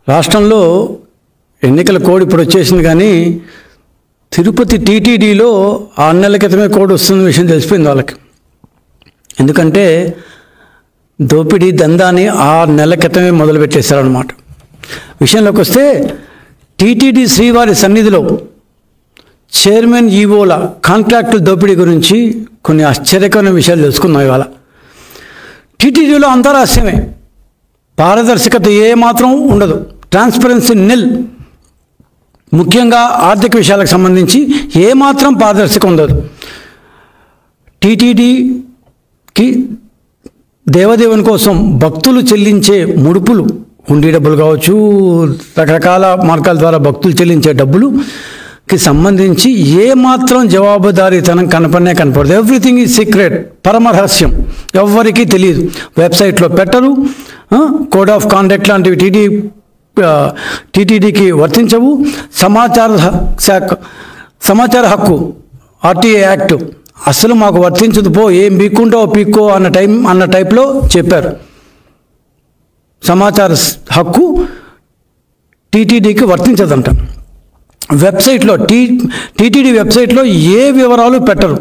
రాష్ట్రంలో ఎన్నికల కోడ్ ఇప్పుడు వచ్చేసింది, కానీ తిరుపతి టీటీడీలో 6 నెలల క్రితమే కోడ్ వస్తున్న విషయం తెలిసిపోయింది వాళ్ళకి. ఎందుకంటే దోపిడీ దందాని 6 నెలల క్రితమే మొదలుపెట్టేశారనమాట. విషయంలోకి వస్తే టీటీడీ శ్రీవారి సన్నిధిలో చైర్మన్ ఈవోల కాంట్రాక్టుల దోపిడీ గురించి కొన్ని ఆశ్చర్యకరమైన విషయాలు తెలుసుకున్నాం ఇవాళ. టీటీడీలో అంతరాస్యమే, పారదర్శకత ఏమాత్రం ఉండదు, ట్రాన్స్పరెన్సీ నిల్. ముఖ్యంగా ఆర్థిక విషయాలకు సంబంధించి ఏమాత్రం పారదర్శకం ఉండదు. టీటీడీకి దేవదేవుని కోసం భక్తులు చెల్లించే ముడుపులు, హుండీ డబ్బులు కావచ్చు, రకరకాల మార్గాల ద్వారా భక్తులు చెల్లించే డబ్బులుకి సంబంధించి ఏమాత్రం జవాబుదారీతనం కనపడదు. ఎవ్రీథింగ్ ఈజ్ సీక్రెట్, పరమరహస్యం, ఎవ్వరికీ తెలియదు. వెబ్సైట్లో పెట్టరు, కోడ్ ఆఫ్ కాండక్ట్ లాంటివి టీటీడీకి వర్తించవు. సమాచార హక్కు ఆర్టీఏ యాక్ట్ అసలు మాకు వర్తించదు, పో ఏం పీక్కుంటావో పీక్కో అన్న టైప్లో చెప్పారు. సమాచార హక్కు టీటీడీకి వర్తించదంట. వెబ్సైట్లో టీటీడీ వెబ్సైట్లో ఏ వివరాలు పెట్టరు.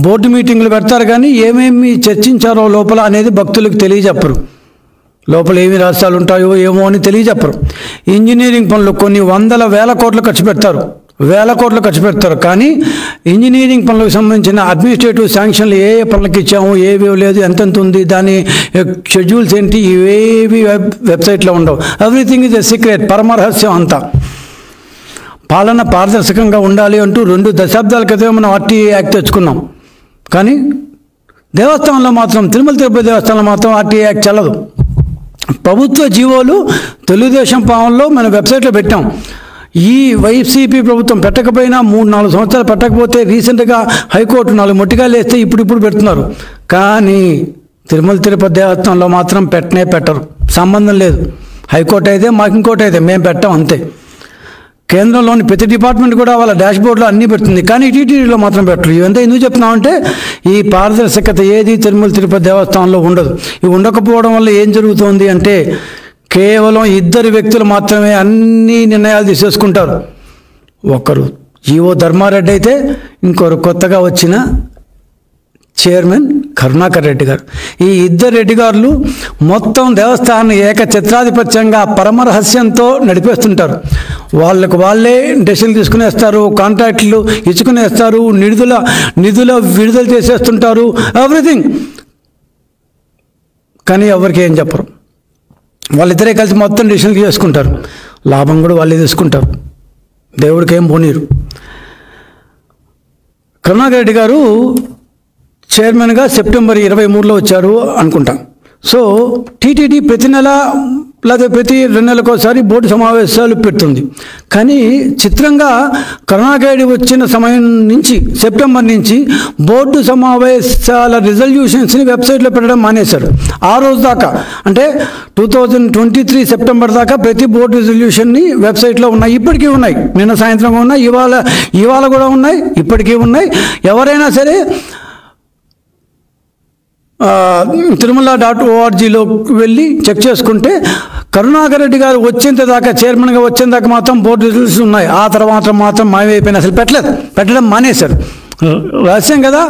బోర్డు మీటింగ్లు పెడతారు, కానీ ఏమేమి చర్చించారో లోపల అనేది భక్తులకు తెలియజెప్పరు. లోపల ఏమి రహస్యాలు ఉంటాయో ఏమో అని తెలియజెప్పరు. ఇంజనీరింగ్ పనులు కొన్ని వేల కోట్లు ఖర్చు పెడతారు, కానీ ఇంజనీరింగ్ పనులకు సంబంధించిన అడ్మినిస్ట్రేటివ్ శాంక్షన్లు ఏ పనులకు ఇచ్చాము, ఏవి లేదు, ఎంతెంత ఉంది, దాని షెడ్యూల్స్ ఏంటి, ఇవేవి వెబ్సైట్లో ఉండవు. ఎవ్రీథింగ్ ఈజ్ ఎ సీక్రెట్, పరమరహస్యం అంతా. పాలన పారదర్శకంగా ఉండాలి అంటూ 2 దశాబ్దాల క్రితమే మనం ఆర్టీఏ యాక్ట్ తెచ్చుకున్నాం, కానీ దేవస్థానంలో మాత్రం, తిరుపతి దేవస్థానంలో మాత్రం ఆర్టీఏ యాక్ట్ చెల్లదు. ప్రభుత్వ జీవోలు తెలుగుదేశం పాలనలో మనం వెబ్సైట్లో పెట్టాం. ఈ వైసీపీ ప్రభుత్వం పెట్టకపోయినా 3-4 సంవత్సరాలు పెట్టకపోతే రీసెంట్గా హైకోర్టు 4 మొట్టికాయలు వేస్తే ఇప్పుడు పెడుతున్నారు. కానీ తిరుపతి దేవస్థానంలో మాత్రం పెట్టరు, సంబంధం లేదు. హైకోర్టు అయితే మాకు ఇంకోటి అయితే మేము పెట్టాం అంతే. కేంద్రంలోని ప్రతి డిపార్ట్మెంట్ కూడా వాళ్ళ డాష్బోర్డ్లో అన్నీ పెడుతుంది, కానీ టీటీడీలో మాత్రం పెట్టరు. ఇవంతా ఎందుకు చెప్తున్నామంటే ఈ పారదర్శకత ఏది తిరుపతి దేవస్థానంలో ఉండదు. ఇవి ఉండకపోవడం వల్ల ఏం జరుగుతుంది అంటే కేవలం 2 వ్యక్తులు మాత్రమే అన్ని నిర్ణయాలు తీసేసుకుంటారు. ఒకరు ఈవో ధర్మారెడ్డి అయితే, ఇంకొకరు కొత్తగా వచ్చిన చైర్మన్ కరుణాకర్ రెడ్డి గారు. ఈ 2 రెడ్డి గారులు మొత్తం దేవస్థానాన్ని ఏకఛత్రాధిపత్యంగా పరమరహస్యంతో నడిపేస్తుంటారు. వాళ్ళే డెసిషన్లు తీసుకునేస్తారు, కాంట్రాక్టులు ఇచ్చుకునేస్తారు, నిధుల విడుదల చేసేస్తుంటారు, ఎవ్రీథింగ్. కానీ ఎవరికి ఏం చెప్పరు. వాళ్ళిద్దరే కలిసి మొత్తం డెసిషన్లు చేసుకుంటారు, లాభం కూడా వాళ్ళే తీసుకుంటారు, దేవుడికి ఏం పోనీరు. కరుణాకర్ రెడ్డి గారు చైర్మన్గా సెప్టెంబర్ 23లో వచ్చారు అనుకుంటా. సో టీటీడీ ప్రతి నెల లేదా ప్రతి 2 నెలలకోసారి బోర్డు సమావేశాలు పెడుతుంది. కానీ చిత్రంగా కరుణాకర్ వచ్చిన సమయం నుంచి, సెప్టెంబర్ నుంచి బోర్డు సమావేశాల రిజల్యూషన్స్ని వెబ్సైట్లో పెట్టడం మానేశారు. ఆ రోజు దాకా, అంటే 2023 సెప్టెంబర్ దాకా ప్రతి బోర్డు రిజల్యూషన్ని వెబ్సైట్లో ఉన్నాయి, ఇప్పటికీ ఉన్నాయి. నిన్న సాయంత్రం ఉన్నాయి, ఇవాళ కూడా ఉన్నాయి, ఇప్పటికీ ఉన్నాయి. ఎవరైనా సరే తిరుమల.orgలో వెళ్ళి చెక్ చేసుకుంటే కరుణాకర్ రెడ్డి గారు చైర్మన్గా వచ్చేంత దాకా మాత్రం బోర్డు రిజల్ట్స్ ఉన్నాయి. ఆ తర్వాత మాత్రం మాయమైపోయినా అసలు పెట్టడం మానేశారు. రహస్యం కదా.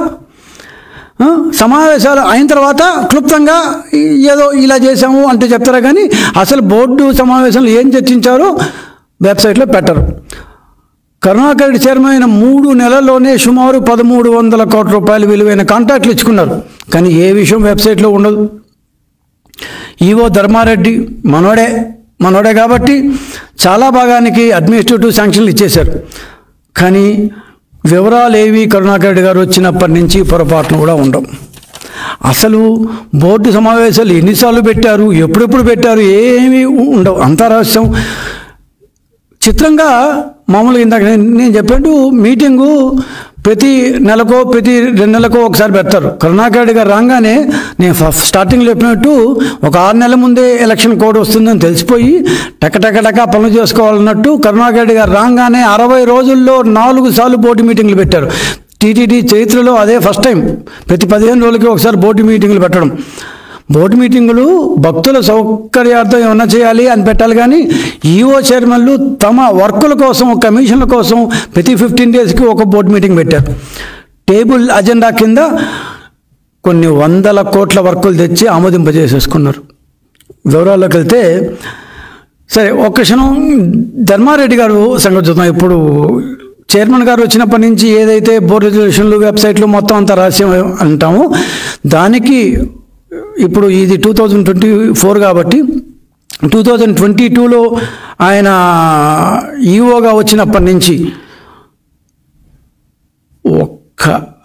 సమావేశాలు అయిన తర్వాత క్లుప్తంగా ఏదో ఇలా చేసాము అంటే చెప్తారా, కానీ అసలు బోర్డు సమావేశంలో ఏం చర్చించారో వెబ్సైట్లో పెట్టరు. కరుణాకర్ రెడ్డి చైర్మన్ అయిన 3 నెలల్లోనే సుమారు 1300 కోట్ల రూపాయలు విలువైన కాంట్రాక్టులు ఇచ్చుకున్నారు, కానీ ఏ విషయం వెబ్సైట్లో ఉండదు. ఈవో ధర్మారెడ్డి మనోడే కాబట్టి చాలా భాగానికి అడ్మినిస్ట్రేటివ్ శాంక్షన్లు ఇచ్చేశారు, కానీ వివరాలు ఏవి కరుణాకర్ రెడ్డి గారు వచ్చినప్పటి నుంచి పొరపాటును కూడా ఉండవు. అసలు బోర్డు సమావేశాలు ఎన్నిసార్లు పెట్టారు, ఎప్పుడెప్పుడు పెట్టారు, ఏమీ ఉండవు, అంతా రహస్యం. చిత్రంగా మామూలుగా ఇందాక నేను చెప్పినట్టు మీటింగు ప్రతి నెలకో ప్రతి 2 నెలలకో ఒకసారి పెడతారు. కరుణాకర్ రెడ్డి గారు రాగానే, నేను స్టార్టింగ్లో చెప్పినట్టు ఒక 6 నెలల ముందే ఎలక్షన్ కోడ్ వస్తుందని తెలిసిపోయి టక పనులు చేసుకోవాలన్నట్టు కరుణాకర్ రెడ్డి గారు రాగానే 60 రోజుల్లో 4 సార్లు బోర్డు మీటింగ్లు పెట్టారు. టీటీడీ చరిత్రలో అదే ఫస్ట్ టైం. ప్రతి 15 రోజులకి ఒకసారి బోర్డు మీటింగ్లు పెట్టడం. బోర్డు మీటింగులు భక్తుల సౌకర్యార్థం ఏమన్నా చేయాలి అని పెట్టాలి, కానీ ఈఓ చైర్మన్లు తమ వర్కుల కోసం, కమిషన్ల కోసం ప్రతి 15 డేస్కి ఒక బోర్డు మీటింగ్ పెట్టారు. టేబుల్ అజెండా కింద కొన్ని 100 కోట్ల వర్కులు తెచ్చి ఆమోదింపజేసేసుకున్నారు. వివరాల్లోకి వెళ్తే సరే, ఒక్క క్షణం ధర్మారెడ్డి గారు సంగతి చూద్దాం. ఇప్పుడు చైర్మన్ గారు వచ్చినప్పటి నుంచి ఏదైతే బోర్డు రెజల్యూషన్లు, వెబ్సైట్లు మొత్తం అంతా రహస్యం అంటామో, దానికి ఇప్పుడు ఇది 2024 కాబట్టి 2022లో ఆయన ఈఓగా వచ్చినప్పటి నుంచి ఒక్క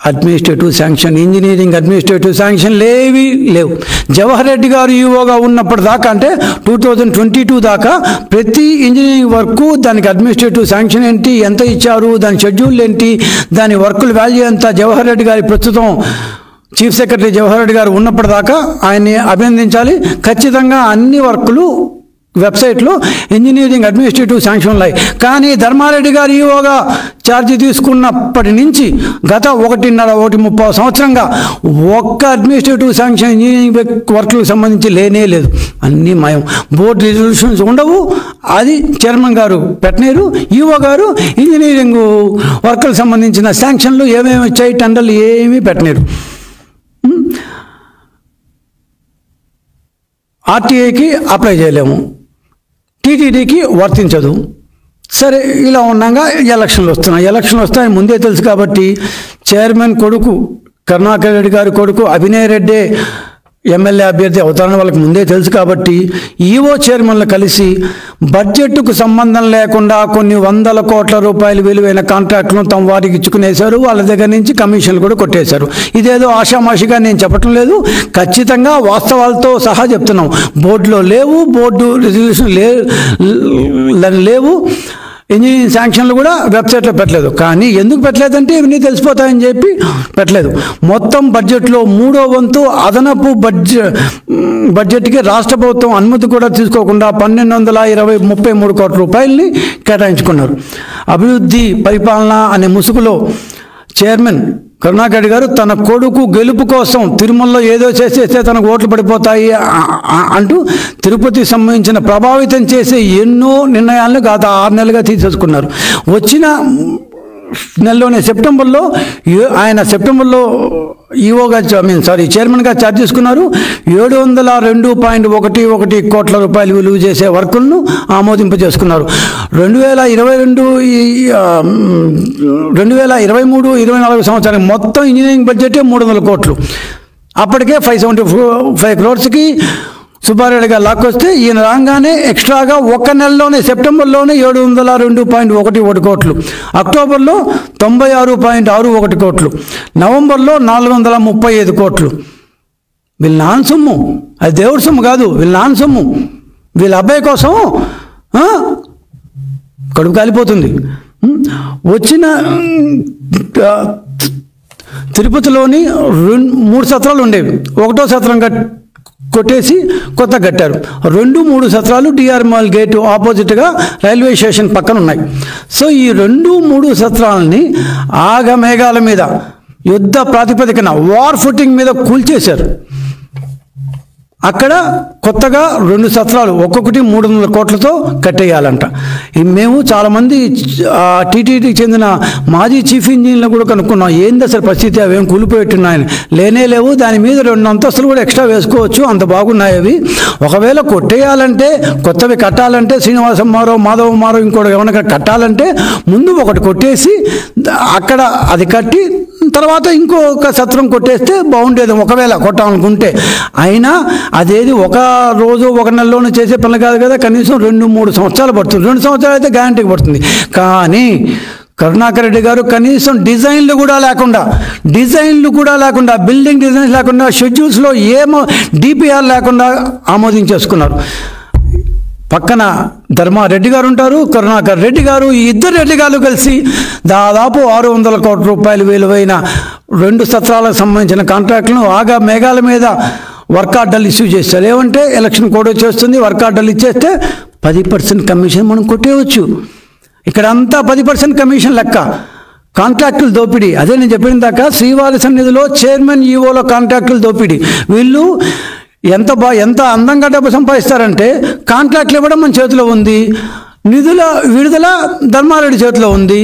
administrative sanction, engineering administrative sanction లేవు. జవహర్ రెడ్డి గారు ఈఓగా ఉన్నప్పటిదాకా, అంటే 2022 దాకా ప్రతి ఇంజనీరింగ్ వర్క్, దానికి అడ్మినిస్ట్రేటివ్ శాంక్షన్ ఏంటి, ఎంత ఇచ్చారు, దాని షెడ్యూల్ ఏంటి, దాని వర్కుల వాల్యూ ఎంత, జవహర్ రెడ్డి గారి ప్రస్తుతం చీఫ్ సెక్రటరీ జవహర్ రెడ్డి గారు ఉన్నప్పటిదాకా ఆయన్ని అభినందించాలి. ఖచ్చితంగా అన్ని వర్కులు వెబ్సైట్లో ఇంజనీరింగ్ అడ్మినిస్ట్రేటివ్ శాంక్షన్ ఉన్నాయి. కానీ ధర్మారెడ్డి గారు ఈఓగా ఛార్జీ తీసుకున్నప్పటి నుంచి గత 1.5-1.30 సంవత్సరంగా ఒక్క అడ్మినిస్ట్రేటివ్ శాంక్షన్ ఇంజనీరింగ్ వర్క్లకు సంబంధించి లేనే లేదు. అన్నీ మాయం. బోర్డు రెజల్యూషన్స్ ఉండవు, అది చైర్మన్ గారు పెట్టలేరు. ఈఓ గారు ఇంజనీరింగ్ వర్క్లకు సంబంధించిన శాంక్షన్లు ఏమేమి వచ్చాయి, టెండర్లు ఏమీ పెట్టలేరు. ఆర్టీఐకి అప్లై చేయలేము, టీటీడీకి వర్తించదు. సరే, ఇలా ఉన్నాగా ఎలక్షన్లు వస్తాయి ముందే తెలుసు కాబట్టి చైర్మన్ కొడుకు కరుణాకర్ రెడ్డి గారి కొడుకు అభినయ్ రెడ్డి ఎమ్మెల్యే అభ్యర్థి అవుతారని వాళ్ళకి ముందే తెలుసు కాబట్టి ఈఓ చైర్మన్లు కలిసి బడ్జెట్కు సంబంధం లేకుండా కొన్ని 100 కోట్ల రూపాయలు విలువైన కాంట్రాక్టులను తమ వారికి ఇచ్చుకునేశారు. వాళ్ళ దగ్గర నుంచి కమిషన్లు కూడా కొట్టేశారు. ఇదేదో ఆషామాషిగా నేను చెప్పటం లేదు, ఖచ్చితంగా వాస్తవాలతో సహా చెప్తున్నాం. బోర్డులో లేవు, బోర్డు రెజల్యూషన్ లేవు, ఇంజనీరింగ్ శాంక్షన్లు కూడా వెబ్సైట్లో పెట్టలేదు. కానీ ఎందుకు పెట్టలేదంటే ఇవన్నీ తెలిసిపోతాయని చెప్పి పెట్టలేదు. మొత్తం బడ్జెట్లో 3వ వంతు అదనపు బడ్జెట్కి రాష్ట్ర ప్రభుత్వం అనుమతి కూడా తీసుకోకుండా 1,233 కోట్ల రూపాయలని కేటాయించుకున్నారు. అభివృద్ధి పరిపాలన అనే ముసుగులో చైర్మన్ కరుణాకర్ రెడ్డి గారు తన కొడుకు గెలుపు కోసం తిరుమలలో ఏదో చేసేస్తే తనకు ఓట్లు పడిపోతాయి అంటూ తిరుపతికి సంబంధించిన ప్రభావితం చేసే ఎన్నో నిర్ణయాలను గత 6 నెలలుగా తీసేసుకున్నారు. వచ్చిన నెలలోనే సెప్టెంబర్లో ఈఓగా చైర్మన్గా ఛార్జ్ చేసుకున్నారు. 702.11 కోట్ల రూపాయలు విలువ చేసే వర్కులను ఆమోదింపజేసుకున్నారు. 2023-24 సంవత్సరానికి మొత్తం ఇంజనీరింగ్ బడ్జెటే 300 కోట్లు. అప్పటికే 575 crores సుబ్బారెడ్డి గారు లాక్కొస్తే ఈయన రాగానే ఎక్స్ట్రాగా ఒక్క నెలలోనే సెప్టెంబర్లోనే 702.11 కోట్లు, అక్టోబర్లో 96.61 కోట్లు, నవంబర్లో 435 కోట్లు. వీళ్ళ నాన్న సొమ్ము, అది దేవుడి సొమ్ము కాదు, వీళ్ళ నాన్న సొమ్ము. వీళ్ళ అబ్బాయి కోసం కడుపు కాలిపోతుంది. వచ్చిన తిరుపతిలోని 3 సత్రాలు ఉండేవి. 1వ సత్రం కొట్టేసి కొత్త కట్టారు. 2-3 సత్రాలు డిఆర్ మాల్ గేటు ఆపోజిట్గా రైల్వే స్టేషన్ పక్కన ఉన్నాయి. సో ఈ 2-3 సత్రాలని ఆగమేఘాల మీద యుద్ధ ప్రాతిపదికన వార్ ఫుటింగ్ మీద కూల్చేశారు. అక్కడ కొత్తగా 2 సత్రాలు ఒక్కొక్కటి 300 కోట్లతో కట్టేయాలంట. మేము చాలామంది టీటీడీకి చెందిన మాజీ చీఫ్ ఇంజనీర్లు కూడా కనుక్కున్నాం, ఏంది అసలు పరిస్థితి, అవేం కూలిపోయేట్టున్నాయని. లేవు, దాని మీద 2 అంతస్తులు కూడా ఎక్స్ట్రా వేసుకోవచ్చు, అంత బాగున్నాయి అవి. ఒకవేళ కొట్టేయాలంటే, కొత్తవి కట్టాలంటే, శ్రీనివాసమ్మారో మాధవమ్మారో ఇంకోటి ఏమైనా కట్టాలంటే ముందు ఒకటి కొట్టేసి అక్కడ అది కట్టి తర్వాత ఇంకొక సత్రం కొట్టేస్తే బాగుండేది, ఒకవేళ కొట్టాలనుకుంటే. అయినా అదేది ఒక రోజు 1 నెలలోనే చేసే పనులు కాదు కదా, కనీసం 2-3 సంవత్సరాలు పడుతుంది. 2 సంవత్సరాలు అయితే గ్యారంటీకి పడుతుంది. కానీ కరుణాకర్ రెడ్డి గారు కనీసం డిజైన్లు కూడా లేకుండా బిల్డింగ్ డిజైన్స్ లేకుండా, షెడ్యూల్స్లో ఏమో డిపిఆర్ లేకుండా ఆమోదించేసుకున్నారు. పక్కన ధర్మారెడ్డి గారు ఉంటారు, కరుణాకర్ రెడ్డి గారు, ఈ ఇద్దరు రెడ్డి గారు కలిసి దాదాపు 600 కోట్ల రూపాయలు విలువైన 2 సత్రాలకు సంబంధించిన కాంట్రాక్టులను ఆగా మేఘాల మీద వర్క్ ఆర్డర్లు ఇష్యూ చేస్తారు. ఏమంటే ఎలక్షన్ కోడ్ వచ్చేస్తుంది, వర్క్ ఆర్డర్లు ఇచ్చేస్తే 10% కమిషన్ మనం కొట్టేయవచ్చు. ఇక్కడ అంతా 10% కమిషన్ లెక్క. కాంట్రాక్టులు దోపిడీ, అదే నేను చెప్పిన దాకా శ్రీవారి సన్నిధిలో చైర్మన్ ఈఓలో కాంట్రాక్టులు దోపిడీ. వీళ్ళు ఎంత అందంగా డబ్బు సంపాదిస్తారంటే కాంట్రాక్ట్లు ఇవ్వడం మన చేతిలో ఉంది, నిధుల విడుదల ధర్మారెడ్డి చేతిలో ఉంది,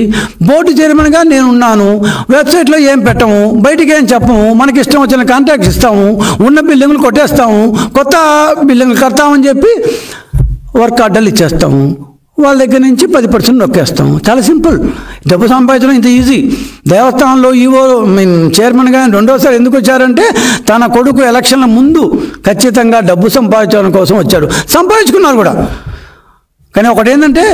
బోర్డు చైర్మన్గా నేనున్నాను, వెబ్సైట్లో ఏం పెట్టము, బయటికి ఏం చెప్పము, మనకి ఇష్టం వచ్చిన కాంట్రాక్ట్స్ ఇస్తాము, ఉన్న బిల్డింగ్లు కొట్టేస్తాము, కొత్త బిల్డింగ్లు కడతామని చెప్పి వర్క్ ఆర్డర్లు ఇచ్చేస్తాము, వాళ్ళ దగ్గర నుంచి 10% నొక్కేస్తాము. చాలా సింపుల్. డబ్బు సంపాదించడం ఇంత ఈజీ. దేవస్థానంలో ఈవో చైర్మన్గా రెండోసారి ఎందుకు వచ్చారంటే తన కొడుకు ఎలక్షన్ల ముందు ఖచ్చితంగా డబ్బు సంపాదించడం కోసం వచ్చాడు. సంపాదించుకున్నారు కూడా. కానీ ఒకటేంటంటే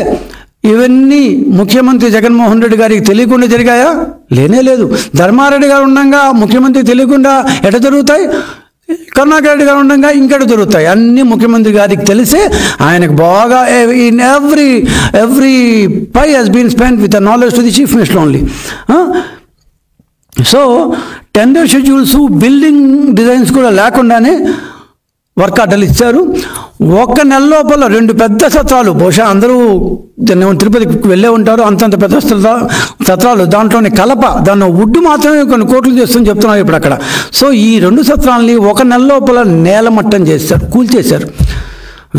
ఇవన్నీ ముఖ్యమంత్రి జగన్మోహన్ రెడ్డి గారికి తెలియకుండా జరిగాయా? లేనే లేదు. ధర్మారెడ్డి గారు ఉండగా ముఖ్యమంత్రికి తెలియకుండా ఎట జరుగుతాయి? కరుణాకర్ రెడ్డి గారు ఉండగా ఇంకెట జరుగుతాయి? అన్నీ ముఖ్యమంత్రి గారికి తెలిసే ఆయనకు బాగా in every pie he's been spend with knowledge to the chief minister only. So tender schedules, building designs కూడా లేకుండానే వర్క్ ఆర్డర్లు ఇచ్చారు. ఒక్క నెల లోపల 2 పెద్ద సత్రాలు, బహుశా అందరూ తిరుపతికి వెళ్ళే ఉంటారు, అంతంత పెద్ద సత్రాలు, దాంట్లోని కలప, దాన్ని వుడ్ మాత్రమే కొన్ని కోట్లు చేస్తుందని చెప్తున్నారు ఇప్పుడు అక్కడ. సో ఈ 2 సత్రాలని ఒక నెల లోపల నేలమట్టం చేశారు, కూల్చేశారు.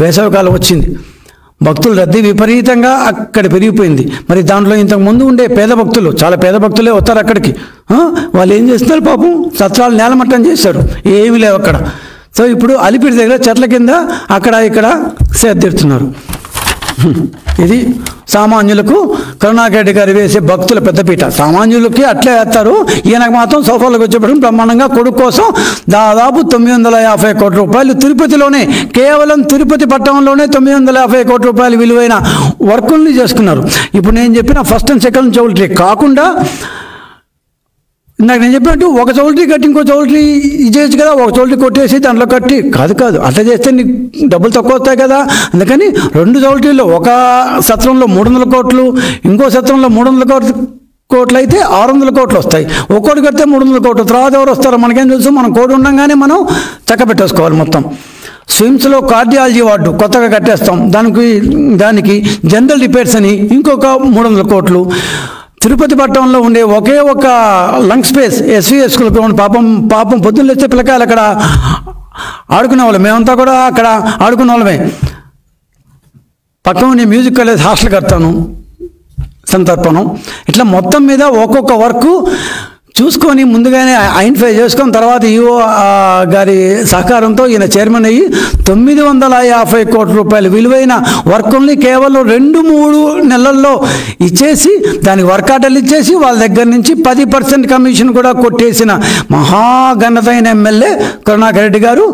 వేసవికాలం వచ్చింది, భక్తుల రద్దీ విపరీతంగా అక్కడ పెరిగిపోయింది. మరి దాంట్లో ఇంతకుముందు ఉండే పేద భక్తులు, చాలా పేద భక్తులే వస్తారు అక్కడికి. వాళ్ళు ఏం చేస్తున్నారు పాపం? సత్రాలు నేలమట్టం చేశారు, ఏమీ లేవు అక్కడ. సో ఇప్పుడు అలిపిరి దగ్గర చెట్ల కింద అక్కడ ఇక్కడ సేద్దిరుతున్నారు. ఇది సామాన్యులకు కరుణాకర్ రెడ్డి గారు వేసే భక్తుల పెద్దపీట. సామాన్యులకి అట్లే వేస్తారు, ఈయనకు మాత్రం సోఫాలకు వచ్చేప్పటికి బ్రహ్మాండంగా కొడుకు కోసం దాదాపు 950 కోట్ల రూపాయలు తిరుపతిలోనే, కేవలం తిరుపతి పట్టణంలోనే 950 కోట్ల రూపాయలు విలువైన వర్కుల్ని చేసుకున్నారు. ఇప్పుడు నేను చెప్పిన ఫస్ట్ అండ్ సెకండ్ చౌల్ట్రీ కాకుండా ఇందాక నేను చెప్పినట్టు ఒక చౌల్ట్రీ కట్టి ఇంకో చౌల్ట్రీ చేయొచ్చు కదా. ఒక చౌల్ట్రీ కొట్టేసి దాంట్లో కట్టి కాదు అట్లా చేస్తే నీకు డబ్బులు తక్కువ వస్తాయి కదా. అందుకని 2 చౌల్ట్రీలో ఒక సత్రంలో 300 కోట్లు, ఇంకో సత్రంలో 300 కోట్లు అయితే 600 కోట్లు వస్తాయి. ఒక్కోటి కడితే 300 కోట్లు. తర్వాత ఎవరు వస్తారో మనకేం తెలుసు? మనం కోడి ఉండగానే మనం చక్క పెట్టేసుకోవాలి మొత్తం. స్విమ్స్లో కార్డియాలజీ వార్డు కొత్తగా కట్టేస్తాం, దానికి జనరల్ రిపేర్స్ అని ఇంకొక 300 కోట్లు. తిరుపతి పట్టణంలో ఉండే ఒకే ఒక లంగ్ స్పేస్ ఎస్వీఎస్ స్కూల్కి పాపం పొద్దున్న లేస్తే పిల్లకాయలు అక్కడ ఆడుకునే వాళ్ళం, మేమంతా కూడా అక్కడ ఆడుకునే వాళ్ళమే. పక్కన ఉండే మ్యూజిక్ కాలేజ్ హాస్టల్ కడతాను సంతర్పణం. ఇట్లా మొత్తం మీద ఒక్కొక్క వర్క్ చూసుకొని ముందుగానే ఐడెంటిఫై చేసుకొని తర్వాత ఈఓ గారి సహకారంతో ఈయన చైర్మన్ అయ్యి 950 కోట్ల రూపాయలు విలువైన వర్కుల్ని కేవలం 2-3 నెలల్లో ఇచ్చేసి దానికి వర్క్ ఆర్డర్లు ఇచ్చేసి వాళ్ళ దగ్గర నుంచి 10% కమిషన్ కూడా కొట్టేసిన మహాఘనతైన ఎమ్మెల్యే కరుణాకర్ రెడ్డి గారు.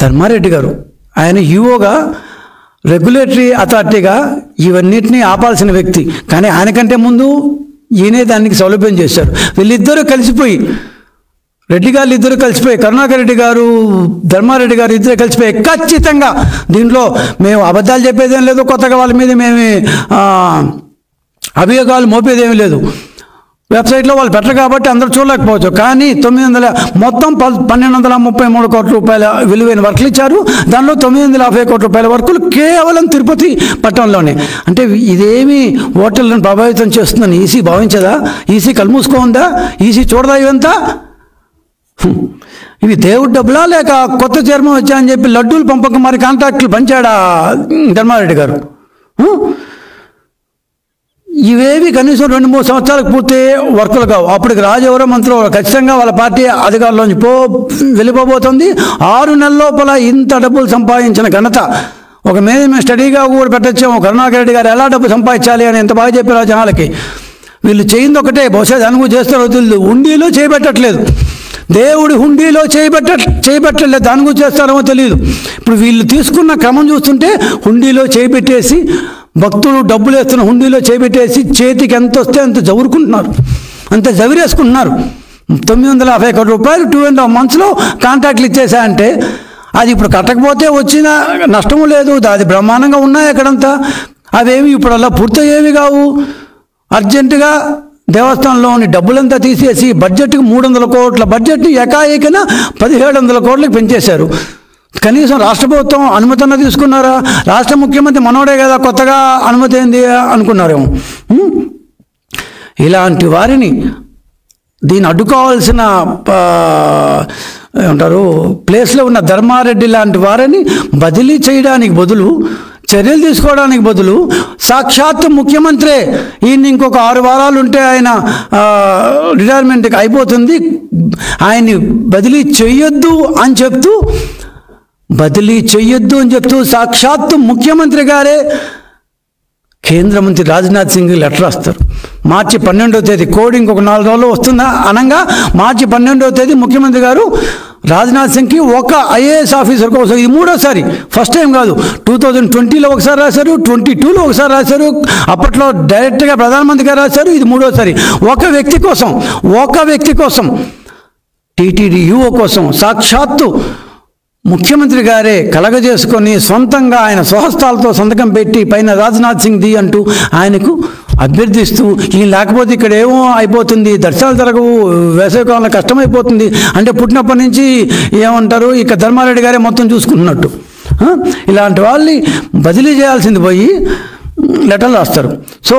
ధర్మారెడ్డి గారు ఆయన ఈఓగా, రెగ్యులేటరీ అథారిటీగా ఇవన్నిటినీ ఆపాల్సిన వ్యక్తి. కానీ ఆయనకంటే ముందు ఈయనే దానికి సౌలభ్యం చేశారు. వీళ్ళిద్దరూ కలిసిపోయి, రెడ్డి గారు ఇద్దరు కలిసిపోయి, కరుణాకర్ రెడ్డి గారు, ధర్మారెడ్డి గారు ఇద్దరు కలిసిపోయి ఖచ్చితంగా దీంట్లో మేము అబద్ధాలు చెప్పేదేం లేదు, కొత్తగా వాళ్ళ మీద మేము అభియోగాలు మోపేదేమీ లేదు. వెబ్సైట్లో వాళ్ళు పెట్టరు కాబట్టి అందరూ చూడలేకపోవచ్చు. కానీ 1233 కోట్ల రూపాయల విలువైన వర్కులు ఇచ్చారు. దానిలో 950 కోట్ల రూపాయల వర్కులు కేవలం తిరుపతి పట్టణంలోనే. అంటే ఇదేమి ఓటర్లను ప్రభావితం చేస్తుందని ఈసీ భావించదా? ఈసీ కళ్ళు మూసుకోందా? ఈసీ చూడదా ఇవంతా? ఇవి దేవుడి డబ్బులా లేక కొత్త చైర్మన్ వచ్చా అని చెప్పి లడ్డూలు పంపకం మరి కాంట్రాక్టులు పంచాడా ధర్మారెడ్డి గారు? ఇవేవి కనీసం 2-3 సంవత్సరాలకు పూర్తయ్యే వర్కులు కావు. అప్పటికి రాజెవరో మంత్రులు ఖచ్చితంగా వాళ్ళ పార్టీ అధికారులోంచి వెళ్ళిపోబోతుంది. 6 నెలల లోపల ఇంత డబ్బులు సంపాదించిన ఘనత ఒక మీద మేము స్టడీగా కూడా పెట్టచ్చాము. కరుణాకర్ రెడ్డి గారు ఎలా డబ్బు సంపాదించాలి అని ఎంత బాగా చెప్పారు జనాలకి. వీళ్ళు చేయింది ఒకటే, బహుశా దాని గురించి చేస్తారో తెలియదు, హుండీలో చేయబెట్టట్లేదు. దేవుడి హుండీలో చేయబెట్టలేదు, దాని గురించి చేస్తారేమో తెలియదు. ఇప్పుడు వీళ్ళు తీసుకున్న క్రమం చూస్తుంటే హుండీలో చేయబెట్టేసి, భక్తులు డబ్బులు వేస్తున్న హుండీలో చేయబెట్టేసి చేతికి ఎంత వస్తే అంత జవురుకుంటున్నారు, అంత జవిరేసుకుంటున్నారు. 950 కోట్ల రూపాయలు 2.5 monthsలో కాంట్రాక్ట్లు ఇచ్చేసాయంటే అది ఇప్పుడు కట్టకపోతే వచ్చిన నష్టము లేదు. అది బ్రహ్మాండంగా ఉన్నాయి అక్కడంతా. అవేమి ఇప్పుడు అలా పూర్తయ్యేవి కావు. అర్జెంటుగా దేవస్థానంలోని డబ్బులంతా తీసేసి బడ్జెట్కి 300 కోట్ల బడ్జెట్ని ఏకాఏకిన 1700 కోట్లకు పెంచేశారు. కనీసం రాష్ట్ర ప్రభుత్వం అనుమతి అన్న తీసుకున్నారా? రాష్ట్ర ముఖ్యమంత్రి మనోడే కదా, కొత్తగా అనుమతి ఏంది అనుకున్నారేమో. ఇలాంటి వారిని దీన్ని అడ్డుకోవాల్సిన ఏమంటారు ప్లేస్లో ఉన్న ధర్మారెడ్డి లాంటి వారిని బదిలీ చేయడానికి బదులు, చర్యలు తీసుకోవడానికి బదులు సాక్షాత్తు ముఖ్యమంత్రే ఈయన ఇంకొక 6 వారాలు ఉంటే ఆయన రిటైర్మెంట్కి అయిపోతుంది, ఆయన్ని బదిలీ చెయ్యొద్దు అని చెప్తూ సాక్షాత్తు ముఖ్యమంత్రి గారే కేంద్ర మంత్రి రాజ్నాథ్ సింగ్ లెటర్ రాస్తారు. మార్చి 12వ తేదీ కోడ్ ఇంకొక 4 రోజుల్లో వస్తుందా అనంగా మార్చి 12వ తేదీ ముఖ్యమంత్రి గారు రాజ్నాథ్ సింగ్కి ఒక ఐఏఎస్ ఆఫీసర్ కోసం, ఇది 3వసారి, ఫస్ట్ టైం కాదు. 2020లో ఒకసారి రాశారు, 22లో ఒకసారి రాశారు, అప్పట్లో డైరెక్ట్గా ప్రధానమంత్రి గారు రాశారు, ఇది 3వసారి. ఒక వ్యక్తి కోసం టీటీడీ యుఓ కోసం సాక్షాత్తు ముఖ్యమంత్రి గారే కలగజేసుకొని సొంతంగా ఆయన స్వహస్తాలతో సంతకం పెట్టి పైన రాజ్నాథ్ సింగ్ ది అంటూ ఆయనకు అభ్యర్థిస్తూ, ఈయన లేకపోతే ఇక్కడ ఏమో అయిపోతుంది, దర్శనాలు జరగవు, వేసవికాలంలో కష్టమైపోతుంది అంటే పుట్టినప్పటి నుంచి ఏమంటారు ఇక ధర్మారెడ్డి గారే మొత్తం చూసుకుంటున్నట్టు ఇలాంటి వాళ్ళని బదిలీ చేయాల్సింది పోయి లెటర్లు రాస్తారు. సో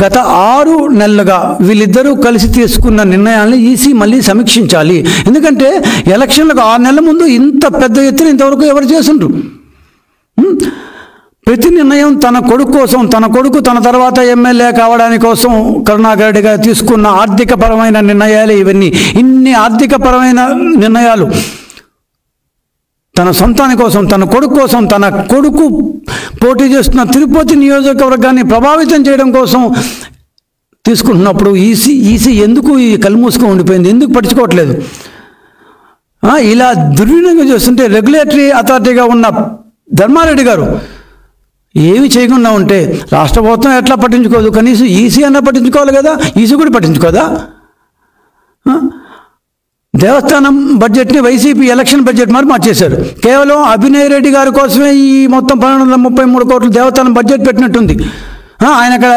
గత 6 నెలలుగా వీళ్ళిద్దరూ కలిసి తీసుకున్న నిర్ణయాలను ఈసీ మళ్ళీ సమీక్షించాలి. ఎందుకంటే ఎలక్షన్లకు 6 నెలల ముందు ఇంత పెద్ద ఎత్తున ఇంతవరకు ఎవరు చేసిండ్రు? ప్రతి నిర్ణయం తన కొడుకు తన తర్వాత ఎమ్మెల్యే కావడానికి కోసం కరుణాకర్ రెడ్డి గారు తీసుకున్న ఆర్థికపరమైన నిర్ణయాలు ఇవన్నీ. ఇన్ని ఆర్థికపరమైన నిర్ణయాలు తన సొంతాని కోసం, తన కొడుకు పోటీ చేస్తున్న తిరుపతి నియోజకవర్గాన్ని ప్రభావితం చేయడం కోసం తీసుకుంటున్నప్పుడు ఈసీ ఎందుకు ఈ కళ్ళు మూసుకొని ఉండిపోయింది? ఎందుకు పట్టించుకోవట్లేదు? ఇలా దుర్వినియోగం చేస్తుంటే రెగ్యులేటరీ అథారిటీగా ఉన్న ధర్మారెడ్డి గారు ఏమి చేయకుండా ఉంటే రాష్ట్ర ప్రభుత్వం ఎట్లా పట్టించుకోదు? కనీసం ఈసీ అన్నా పట్టించుకోవాలి కదా, ఈసీ కూడా పట్టించుకోదా? దేవస్థానం బడ్జెట్ని వైసీపీ ఎలక్షన్ బడ్జెట్ మరి మార్చేశారు. కేవలం అభినయ్ రెడ్డి గారి కోసమే ఈ మొత్తం 1233 కోట్లు దేవస్థానం బడ్జెట్ పెట్టినట్టుంది. ఆయన అక్కడ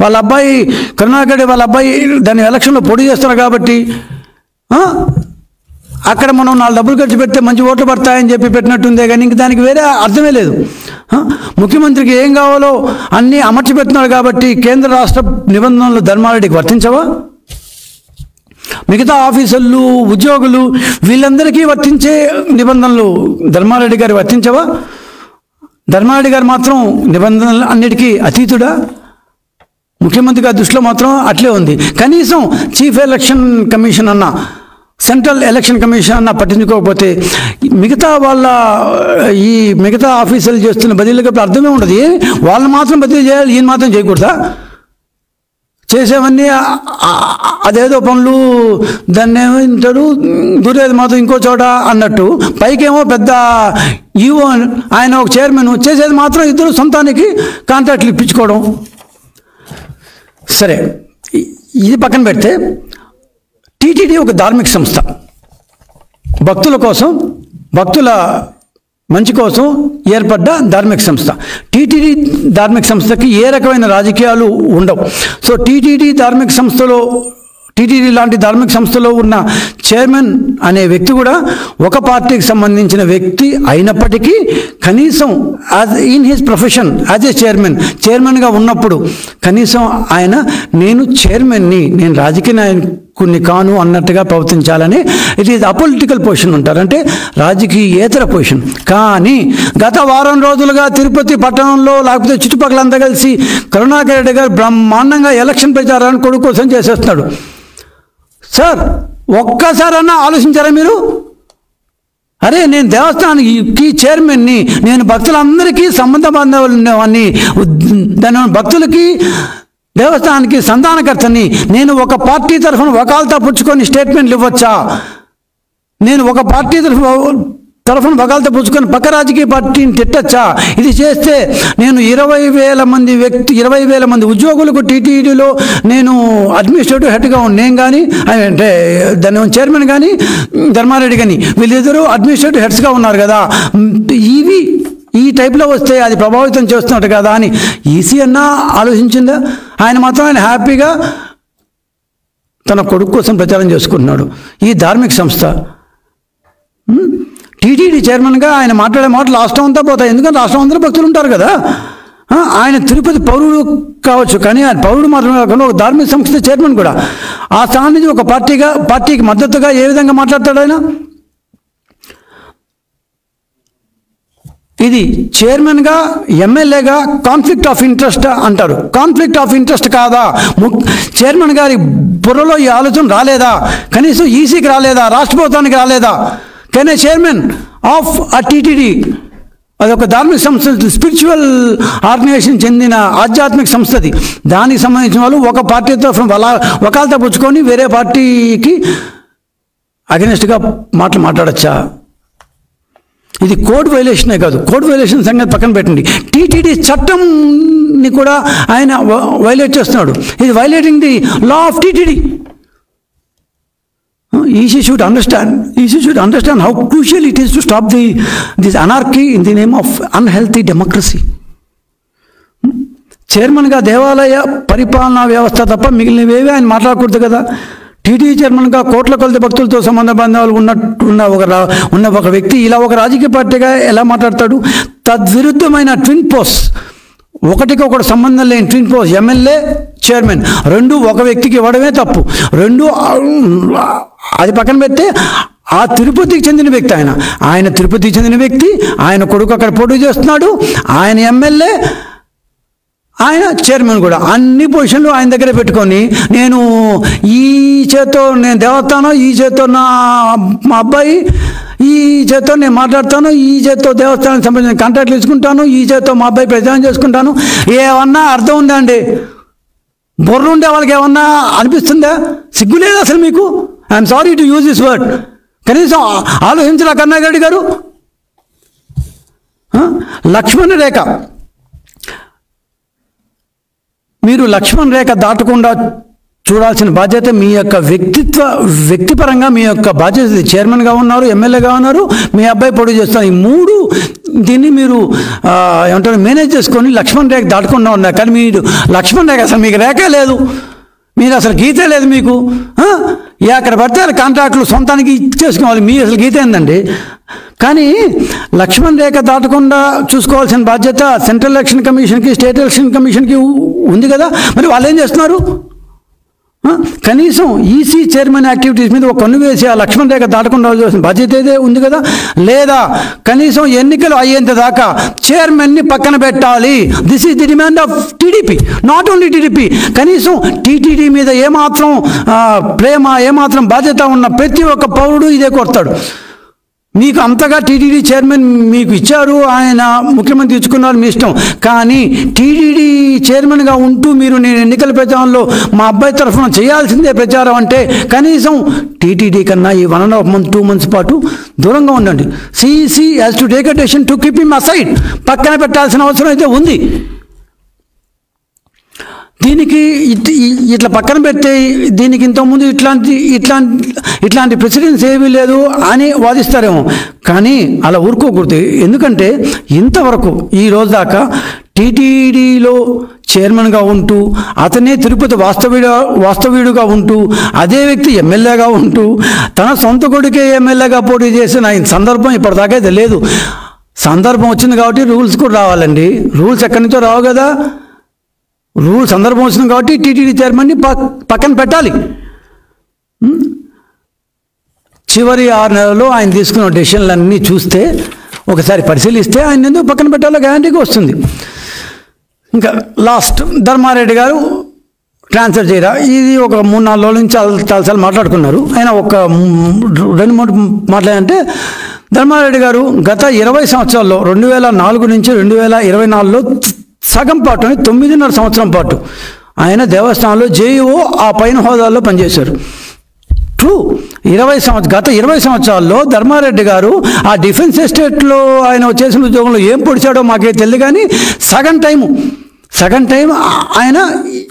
వాళ్ళ అబ్బాయి కరుణాకర్ రెడ్డి వాళ్ళ అబ్బాయి దాన్ని ఎలక్షన్లో పోటీ చేస్తున్నారు కాబట్టి అక్కడ మనం 4 డబ్బులు ఖర్చు పెడితే మంచి ఓట్లు పడతాయని చెప్పి పెట్టినట్టుందే కానీ ఇంక దానికి వేరే అర్థమే లేదు. ముఖ్యమంత్రికి ఏం కావాలో అన్నీ అమర్చి పెడుతున్నాడు కాబట్టి కేంద్ర రాష్ట్ర నిబంధనలు ధర్మారెడ్డికి వర్తించవా? మిగతా ఆఫీసర్లు, ఉద్యోగులు వీళ్ళందరికీ వర్తించే నిబంధనలు ధర్మారెడ్డి గారు వర్తించవా? ధర్మారెడ్డి గారు మాత్రం నిబంధనలు అన్నిటికీ అతీతుడా? ముఖ్యమంత్రి గారి దృష్టిలో మాత్రం అట్లే ఉంది. కనీసం చీఫ్ ఎలక్షన్ కమిషన్ అన్న, సెంట్రల్ ఎలక్షన్ కమిషన్ అన్న పట్టించుకోకపోతే మిగతా ఆఫీసర్లు చేస్తున్న బదిలీలకు అర్థమే ఉండదు. వాళ్ళని మాత్రం బదిలీ చేయాలి, ఈయన మాత్రం చేయకూడదా? చేసేవన్నీ అదేదో పనులు, దాన్ని ఏమంటారు, దూరేది మాత్రం ఇంకో చోట అన్నట్టు. పైకేమో పెద్ద ఈవో, ఆయన ఒక చైర్మన్, చేసేది మాత్రం ఇద్దరు సొంతానికి కాంట్రాక్ట్లు ఇప్పించుకోవడం. సరే, ఇది పక్కన పెడితే టీటీడీ ఒక ధార్మిక సంస్థ. భక్తుల మంచి కోసం ఏర్పడ్డ ధార్మిక సంస్థ. టీటీడీ ధార్మిక సంస్థకి ఏ రకమైన రాజకీయాలు ఉండవు. సో టీటీడీ లాంటి ధార్మిక సంస్థలో ఉన్న చైర్మన్ అనే వ్యక్తి కూడా ఒక పార్టీకి సంబంధించిన వ్యక్తి అయినప్పటికీ కనీసం in his profession as a చైర్మన్గా ఉన్నప్పుడు కనీసం ఆయన నేను చైర్మన్ని, నేను రాజకీయ నాయకుడిని కాను అన్నట్టుగా ప్రవర్తించాలని, ఇట్ ఈజ్ అపొలిటికల్ పొజిషన్ ఉంటారు, అంటే రాజకీయేతర పొజిషన్. కానీ గత వారం రోజులుగా తిరుపతి పట్టణంలో లేకపోతే చుట్టుపక్కలంతా కలిసి కరుణాకర్ రెడ్డి గారు బ్రహ్మాండంగా ఎలక్షన్ ప్రచారాన్ని కొడుకు కోసం చేసేస్తున్నాడు. సార్, ఒక్కసారన్నా ఆలోచించారా మీరు? అరే, నేను దేవస్థానానికి చైర్మన్ని, నేను భక్తులందరికీ సంబంధ బాంధవులని, భక్తులకి దేవస్థానానికి సంధానకర్తని, నేను ఒక పార్టీ తరఫున వకాల్తా పుచ్చుకొని స్టేట్మెంట్లు ఇవ్వచ్చా? నేను ఒక పార్టీ తరఫున వకాల్తా పుచ్చుకొని పక్క రాజకీయ పార్టీని తిట్టచ్చా? ఇది చేస్తే నేను 20,000 మంది ఉద్యోగులకు టీటీడీలో నేను అడ్మినిస్ట్రేటివ్ హెడ్గా నేను కానీ, అంటే దాని చైర్మన్ కానీ ధర్మారెడ్డి కానీ వీళ్ళిద్దరూ అడ్మినిస్ట్రేటివ్ హెడ్స్గా ఉన్నారు కదా, ఈ టైప్లో వస్తే అది ప్రభావితం చేస్తున్నట్టు కదా అని ఈసీ అన్నా ఆలోచించిందా? ఆయన మాత్రం హ్యాపీగా తన కొడుకు కోసం ప్రచారం చేసుకుంటున్నాడు. ఈ ధార్మిక సంస్థ టీటీడీ చైర్మన్గా ఆయన మాట్లాడే మాటలు రాష్ట్రం అంతా పోతాయి. ఎందుకంటే రాష్ట్రం అందరూ భక్తులు ఉంటారు కదా. ఆయన తిరుపతి పౌరుడు కావచ్చు, కానీ ఆయన పౌరుడు మాత్రమే కాకుండా ఒక ధార్మిక సంస్థ చైర్మన్ కూడా. ఆ స్థానం నుంచి ఒక పార్టీకి మద్దతుగా ఏ విధంగా మాట్లాడతాడు ఆయన? ఇది చైర్మన్గా ఎమ్మెల్యేగా కాన్ఫ్లిక్ట్ ఆఫ్ ఇంట్రెస్ట్ అంటారు. కాన్ఫ్లిక్ట్ ఆఫ్ ఇంట్రెస్ట్ కాదా? చైర్మన్ గారి బుర్రలో ఈ ఆలోచన రాలేదా? కనీసం ఈసీకి రాలేదా? రాష్ట్ర ప్రభుత్వానికి రాలేదా? కానీ చైర్మన్ ఆఫ్ ఆ టీటీడీ, అదొక ధార్మిక సంస్థ, స్పిరిచువల్ ఆర్గనైజేషన్ చెందిన ఆధ్యాత్మిక సంస్థది. దానికి సంబంధించిన వాళ్ళు ఒక పార్టీ తరఫున వకాలతా పుచ్చుకొని వేరే పార్టీకి అగెనిస్ట్గా మాట్లాడచ్చా? ఇది కోడ్ వైలేషనే కాదు. కోడ్ వైలేషన్ సంగతి పక్కన పెట్టండి, టీటీడీ చట్టంని కూడా ఆయన వైలేట్ చేస్తున్నాడు. ఇది violating the law of TTD. EC should understand how crucial it is to stop this anarchy in the name of unhealthy democracy. చైర్మన్గా దేవాలయ పరిపాలనా వ్యవస్థ తప్ప మిగిలినవేవి ఆయన మాట్లాడకూడదు కదా. టీటీడీ చైర్మన్గా కోట్ల కొలది భక్తులతో సంబంధ బంధాలు ఉన్న ఒక వ్యక్తి ఇలా ఒక రాజకీయ పార్టీగా ఎలా మాట్లాడతాడు? తద్విరుద్ధమైన ట్విన్ పోస్ట్, ఒకటికొకటి సంబంధం లేని ట్విన్ పోస్ట్, ఎమ్మెల్యే చైర్మన్ రెండు ఒక వ్యక్తికి ఇవ్వడమే తప్పు. రెండు అది పక్కన పెడితే ఆ తిరుపతికి చెందిన వ్యక్తి, ఆయన తిరుపతికి చెందిన వ్యక్తి, ఆయన కొడుకు అక్కడ పోటీ చేస్తున్నాడు, ఆయన ఎమ్మెల్యే, ఆయన చైర్మన్ కూడా. అన్ని పొజిషన్లు ఆయన దగ్గర పెట్టుకొని నేను ఈ చేత్తో నేను దేవస్థానం, ఈ చేత్తో మా అబ్బాయి, ఈ చేత్తో నేను మాట్లాడతాను, ఈ చేత్తో దేవస్థానానికి సంబంధించిన కాంట్రాక్ట్లు తీసుకుంటాను, ఈ చేత్తో మా అబ్బాయి ప్రచారం చేసుకుంటాను. ఏమన్నా అర్థం ఉందా అండి? బుర్ర ఉండే వాళ్ళకి ఏమన్నా అనిపిస్తుందా? సిగ్గు లేదు అసలు మీకు? I'm sorry to use this word. కనీసం ఆలోచించరా కన్నారెడ్డి గారు? లక్ష్మణ రేఖ, మీరు లక్ష్మణ రేఖ దాటకుండా చూడాల్సిన బాధ్యత మీ యొక్క వ్యక్తిపరంగా మీ యొక్క బాధ్యత. చైర్మన్గా ఉన్నారు, ఎమ్మెల్యేగా ఉన్నారు, మీ అబ్బాయి పోటీ చేస్తున్నారు. ఈ మూడు దీన్ని మీరు ఏమంటారు మేనేజ్ చేసుకొని లక్ష్మణ రేఖ దాటకుండా ఉన్నారు. కానీ మీరు లక్ష్మణ రేఖ అసలు మీకు రేఖే లేదు, మీరు అసలు గీతే లేదు మీకు. అక్కడ పడితే కాంట్రాక్టులు సొంతానికి ఇచ్చేసుకోవాలి, మీ అసలు గీత ఏందండి? కానీ లక్ష్మణ రేఖ దాటకుండా చూసుకోవాల్సిన బాధ్యత సెంట్రల్ ఎలక్షన్ కమిషన్కి, స్టేట్ ఎలక్షన్ కమిషన్కి ఉంది కదా. మరి వాళ్ళు ఏం చేస్తున్నారు? కనీసం ఈసీ చైర్మన్ యాక్టివిటీస్ మీద ఒక కన్ను వేసి ఆ లక్ష్మణ రేఖ దాటకుండా చూసిన బాధ్యత అయితే ఉంది కదా. లేదా కనీసం ఎన్నికలు అయ్యేంత దాకా చైర్మన్ని పక్కన పెట్టాలి. This is the demand of TDP, not only TDP. కనీసం టీటీడీ మీద ఏమాత్రం ప్రేమ, ఏమాత్రం బాధ్యత ఉన్న ప్రతి ఒక్క పౌరుడు ఇదే కోరుతాడు. మీకు అంతగా టీటీడీ చైర్మన్ మీకు ఇచ్చారు, ఆయన ముఖ్యమంత్రి ఇచ్చుకున్నారు, మీ ఇష్టం. కానీ టీటీడీ చైర్మన్గా ఉంటూ మీరు నేను ఎన్నికల ప్రచారంలో మా అబ్బాయి తరఫున చేయాల్సిందే ప్రచారం అంటే కనీసం టీటీడీ కన్నా ఈ 1.5 month 2 months పాటు దూరంగా ఉండండి. CEC has to take a decision to keep him aside. పక్కన పెట్టాల్సిన అవసరం అయితే ఉంది. దీనికి ఇట్లా పక్కన పెడితే దీనికి ఇంతకుముందు ఇట్లాంటి ప్రెసిడెన్స్ ఏమీ లేదు అని వాదిస్తారేమో. కానీ అలా ఊరుకోకూడదు. ఎందుకంటే ఇంతవరకు ఈ రోజు దాకా టీటీడీలో చైర్మన్గా ఉంటూ అతనే తిరుపతి వాస్తవ్యుడుగా ఉంటూ అదే వ్యక్తి ఎమ్మెల్యేగా ఉంటూ తన సొంత కొడుకే ఎమ్మెల్యేగా పోటీ చేసిన సందర్భం ఇప్పటిదాకా అయితే లేదు. సందర్భం వచ్చింది కాబట్టి రూల్స్ కూడా రావాలండి. రూల్స్ ఎక్కడి నుంచో రావు కదా. రూల్ సందర్భం వచ్చింది కాబట్టి టీటీడీ చైర్మన్ని పక్కన పెట్టాలి. చివరి 6 నెలల్లో ఆయన తీసుకున్న డెసిషన్లన్నీ చూస్తే ఒకసారి పరిశీలిస్తే ఆయన ఎందుకు పక్కన పెట్టాలో గ్యారంటీగా వస్తుంది. ఇంకా లాస్ట్ ధర్మారెడ్డి గారు ట్రాన్స్ఫర్ చేయరా, ఇది ఒక 3-4 రోజుల నుంచి చాలాసార్లు మాట్లాడుకున్నారు. ఆయన ఒక 2-3 మాట్లాడంటే ధర్మారెడ్డి గారు గత 20 సంవత్సరాల్లో 2004 నుంచి 2024లో సగం పాటు 9.5 సంవత్సరం పాటు ఆయన దేవస్థానంలో జేఈఓ ఆ పైన హోదాల్లో పనిచేశారు. ట్రూ. గత 20 సంవత్సరాల్లో ధర్మారెడ్డి గారు ఆ డిఫెన్స్ ఎస్టేట్లో ఆయన చేసిన ఉద్యోగంలో ఏం పొడిచాడో మాకే తెలియదు. కానీ సగం టైం ఆయన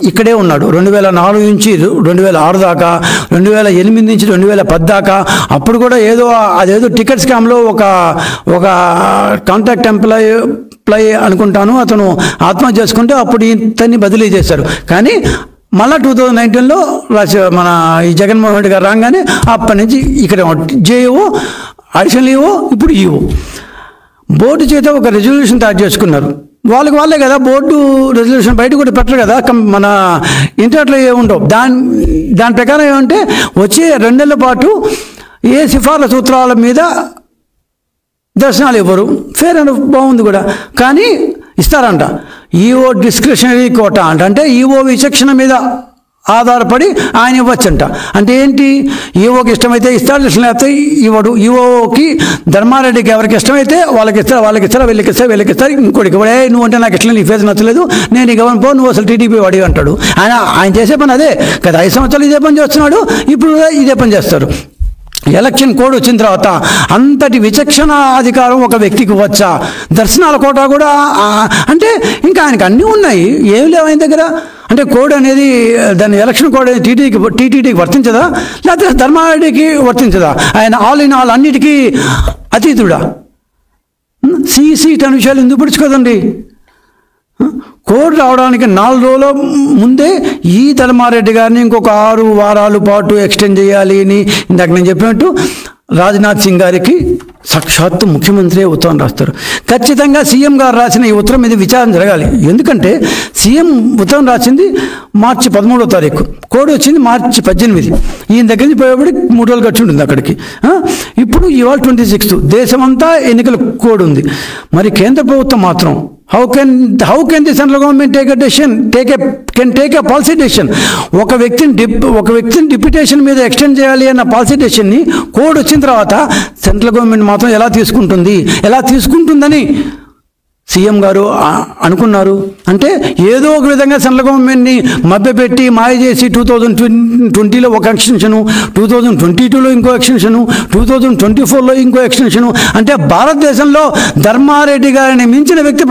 ఇక్కడే ఉన్నాడు. 2004 నుంచి 2006 దాకా, 2008 నుంచి 2010 దాకా. అప్పుడు కూడా అదేదో టికెట్ స్కామ్లో ఒక కాంట్రాక్ట్ ఎంప్లాయీ అనుకుంటాను అతను ఆత్మహత్య చేసుకుంటే అప్పుడు ఇతన్ని బదిలీ చేశారు. కానీ మళ్ళీ 2019లో మన ఈ జగన్మోహన్ రెడ్డి గారు రాగానే అప్పటి నుంచి ఇక్కడ జేఈఓ, అడిషనల్ ఈఓ, ఇప్పుడు ఈఓ. బోర్డు చేత ఒక రెజల్యూషన్ తయారు చేసుకున్నారు. వాళ్ళే కదా బోర్డు రెజల్యూషన్ బయట కూడా పెట్టరు కదా, మన ఇంటర్నెట్లో ఏముండవు. దాని ప్రకారం ఏమంటే వచ్చే 2 నెలల పాటు ఏ సిఫార్ల సూత్రాల మీద దర్శనాలు ఇవ్వరు. ఫేర్ అండ్ బాగుంది కూడా, కానీ ఇస్తారంట. ఈఓ డిస్క్రిషనరీ కోటా అంటే ఈఓ విచక్షణ మీద ఆధారపడి ఆయన ఇవ్వచ్చంట. అంటే ఏంటి, ఈఓకి ఇష్టమైతే ఇస్తాడు, లేకపోతే ఇవ్వడు. ఈఓకి ధర్మారెడ్డికి ఎవరికి ఇష్టమైతే వాళ్ళకి ఇస్తారు, వీళ్ళకి ఇస్తారు, ఇంకోటికి ఇవ్వడే. నువ్వు అంటే నాకు ఇష్టం, నీ ఫేస్ నచ్చలేదు, నేను నీకు ఇవ్వను పో, నువ్వు అసలు టీడీపీ వాడి అంటాడు. ఆయన చేసే పని అదే కదా. 5 సంవత్సరాలు ఇదే పని చేస్తున్నాడు, ఇప్పుడు ఇదే పని చేస్తారు. ఎలక్షన్ కోడ్ వచ్చిన తర్వాత అంతటి విచక్షణ అధికారం ఒక వ్యక్తికి వచ్చా? దర్శనాల కోటా కూడా అంటే ఇంకా ఆయనకు అన్నీ ఉన్నాయి, ఏమి లేవు ఆయన దగ్గర. అంటే కోడ్ అనేది దాని ఎలక్షన్ కోడ్ అనేది టీటీడీకి వర్తించదా, లేకపోతే ధర్మారెడ్డికి వర్తించదా? ఆయన ఆల్ ఇన్ ఆల్ అన్నిటికీ అతీతుడా? సీట్ అనే విషయాలు ఎందుకు పిడుచుకోదండి? కోడ్ రావడానికి 4 రోజుల ముందే ఈ ధర్మారెడ్డి గారిని ఇంకొక 6 వారాల పాటు ఎక్స్టెండ్ చేయాలి అని ఇందాక నేను చెప్పినట్టు రాజ్నాథ్ సింగ్ గారికి సాక్షాత్తు ముఖ్యమంత్రి ఉత్తరం రాస్తారు. ఖచ్చితంగా సీఎం గారు రాసిన ఈ ఉత్తరం మీద విచారణ జరగాలి. ఎందుకంటే సీఎం ఉత్తరం రాసింది మార్చి 13వ తారీఖు, కోడ్ వచ్చింది మార్చి 18. ఈయన దగ్గర నుంచి పోయేబడి 3 రోజులు ఖర్చు ఉంటుంది అక్కడికి. ఇప్పుడు ఇవాళ 26, దేశమంతా ఎన్నికల కోడ్ ఉంది. మరి కేంద్ర ప్రభుత్వం మాత్రం how can the central government take a policy decision? ఒక వ్యక్తిని డిప్యూటేషన్ మీద ఎక్స్టెండ్ చేయాలి అన్న పాలసీ డెసిషన్ని కోడ్ వచ్చిన తర్వాత సెంట్రల్ గవర్నమెంట్ మాత్రం ఎలా తీసుకుంటుందని సీఎం గారు అనుకున్నారు. అంటే ఏదో ఒక విధంగా సెంట్రల్ గవర్నమెంట్ని మభ్యపెట్టి మాయ చేసి 2020లో ఒక ఎక్స్టెన్షను, 2022లో ఇంకో ఎక్స్టెన్షను, 2024లో ఇంకో ఎక్స్టెన్షను. అంటే భారతదేశంలో ధర్మారెడ్డి గారిని మించిన వ్యక్తి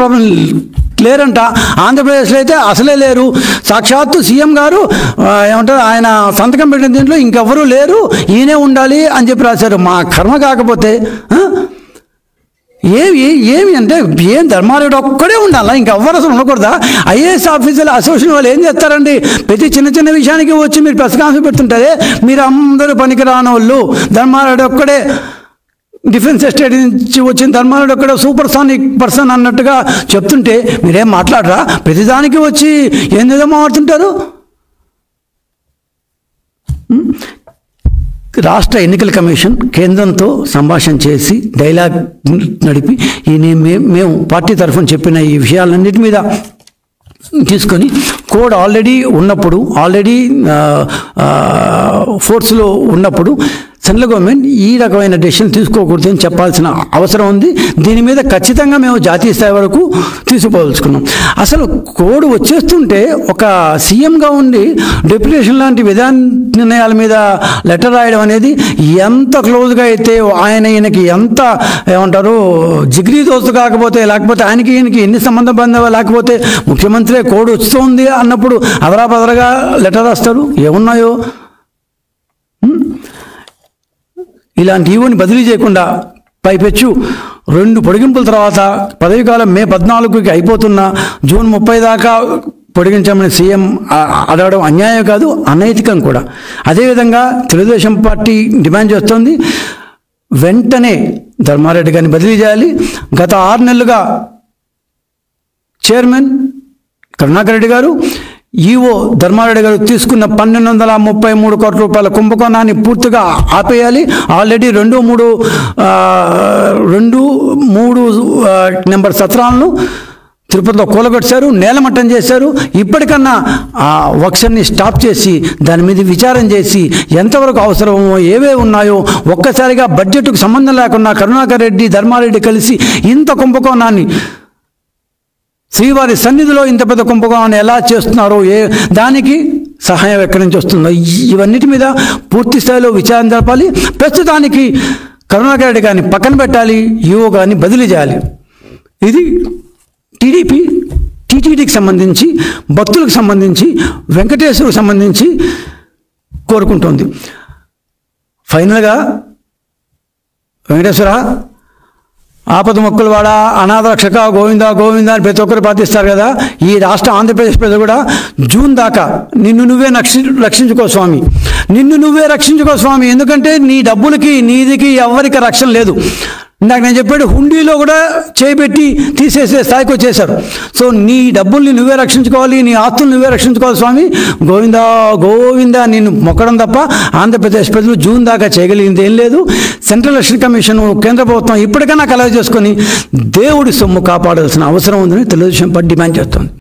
లేరంట. ఆంధ్రప్రదేశ్లో అయితే అసలే లేరు. సాక్షాత్తు సీఎం గారు ఏమంటారు, ఆయన సంతకం పెట్టిన దీంట్లో ఇంకెవ్వరూ లేరు, ఈయనే ఉండాలి అని చెప్పి రాశారు. మా కర్మ కాకపోతే ఏమి అంటే ఏం ధర్మారెడ్డి ఒక్కడే ఉండాలా, ఇంకెవ్వరు అసలు ఉండకూడదా? ఐఏఎస్ ఆఫీసర్లు అసోసియేషన్ వాళ్ళు ఏం చేస్తారండి? ప్రతి చిన్న విషయానికి వచ్చి మీరు ప్రెస్ కాన్ఫరెన్స్ పెడుతుంటారే, మీరు అందరూ పనికి రాని వాళ్ళు. ధర్మారెడ్డి ఒక్కడే డిఫెన్స్ ఎస్టేట్ నుంచి వచ్చిన ధర్మారెడ్డి ఒక్కడే సూపర్ సానిక్ పర్సన్ అన్నట్టుగా చెప్తుంటే మీరేం మాట్లాడరా? ప్రతిదానికి వచ్చి ఏదో మాట్లాడుతుంటారు. రాష్ట్ర ఎన్నికల కమిషన్ కేంద్రంతో సంభాషణ చేసి డైలాగ్ నడిపి మేము పార్టీ తరఫున చెప్పిన ఈ విషయాలన్నిటి మీద తీసుకొని కోడ్ ఆల్రెడీ ఫోర్స్లో ఉన్నప్పుడు సెంట్రల్ గవర్నమెంట్ ఈ రకమైన డెసిషన్ తీసుకోకూడదని చెప్పాల్సిన అవసరం ఉంది. దీని మీద ఖచ్చితంగా మేము జాతీయ స్థాయి వరకు తీసుకుపోదలుచుకున్నాం. అసలు కోడ్ వచ్చేస్తుంటే ఒక సీఎంగా ఉండి డెప్యుటేషన్ లాంటి నిర్ణయాల మీద లెటర్ రాయడం అనేది ఎంత క్లోజ్గా అయితే ఈయనకి ఎంత ఏమంటారు జిగ్రీ దోస్తు కాకపోతే, లేకపోతే ఈయనకి ఎన్ని సంబంధ బంధం లేకపోతే ముఖ్యమంత్రి కోడ్ వస్తుంది అన్నప్పుడు అదరాబదరగా లెటర్ రాస్తారు. ఏమున్నాయో ఇలాంటి ఈవోని బదిలీ చేయకుండా పైపెచ్చు 2 పొడిగింపుల తర్వాత పదవి కాలం మే 14కి అయిపోతున్న జూన్ 30 దాకా పొడిగించమని సీఎం అడగడం అన్యాయం కాదు, అనైతికం కూడా. అదేవిధంగా తెలుగుదేశం పార్టీ డిమాండ్ చేస్తోంది, వెంటనే ధర్మారెడ్డి గారిని బదిలీ చేయాలి. గత 6 నెలలుగా చైర్మన్ కరుణాకర్ రెడ్డి గారు, ఈఓ ధర్మారెడ్డి గారు తీసుకున్న 1233 కోట్ల రూపాయల కుంభకోణాన్ని పూర్తిగా ఆపేయాలి. ఆల్రెడీ 2, 3 నెంబర్ సత్రాలను తిరుపతిలో కూలగొట్టారు, నేలమట్టం చేశారు. ఇప్పటికన్నా ఆ వర్క్స్ని స్టాప్ చేసి దాని మీద విచారం చేసి ఎంతవరకు అవసరమో ఏవే ఉన్నాయో ఒక్కసారిగా బడ్జెట్కు సంబంధం లేకుండా కరుణాకర్ రెడ్డి ధర్మారెడ్డి కలిసి ఇంత కుంభకోణాన్ని శ్రీవారి సన్నిధిలో ఇంత పెద్ద కుంభకోణాన్ని ఎలా చేస్తున్నారో దానికి సహాయం ఎక్కడి నుంచి వస్తుందో ఇవన్నిటి మీద పూర్తి స్థాయిలో విచారణ జరపాలి. ప్రస్తుతానికి కరుణాకర్ రెడ్డి గారిని పక్కన పెట్టాలి, ఈఓ గారిని బదిలీ చేయాలి. ఇది టీటీడీకి సంబంధించి, భక్తులకు సంబంధించి, వెంకటేశ్వరకు సంబంధించి కోరుకుంటోంది. ఫైనల్గా వెంకటేశ్వర ఆపద మొక్కులు వాడ, అనాథ రక్షక, గోవింద గోవింద అని ప్రతి ఒక్కరు ప్రార్థిస్తారు కదా. ఈ రాష్ట్ర ఆంధ్రప్రదేశ్ ప్రజలు కూడా జూన్ దాకా నిన్ను నువ్వే రక్షించుకో స్వామి, నిన్ను నువ్వే రక్షించుకో స్వామి. ఎందుకంటే నీ డబ్బులకి నీదికి ఎవరికి రక్షణ లేదు. ఇందాక నేను చెప్పాడు, హుండీలో కూడా చేపెట్టి తీసేసే స్థాయికి వచ్చేశారు. సో నీ డబ్బుల్ని నువ్వే రక్షించుకోవాలి, నీ ఆస్తులు నువ్వే రక్షించుకోవాలి స్వామి, గోవిందా గోవిందా నిన్ను మొక్కడం తప్ప ఆంధ్రప్రదేశ్ ప్రజలు జూన్ దాకా చేయగలిగింది ఏం లేదు. సెంట్రల్ ఎలక్షన్ కమిషన్, కేంద్ర ప్రభుత్వం ఇప్పటికైనా కలవ చేసుకొని దేవుడి సొమ్ము కాపాడాల్సిన అవసరం ఉందని తెలుగుదేశం పార్టీ డిమాండ్ చేస్తుంది.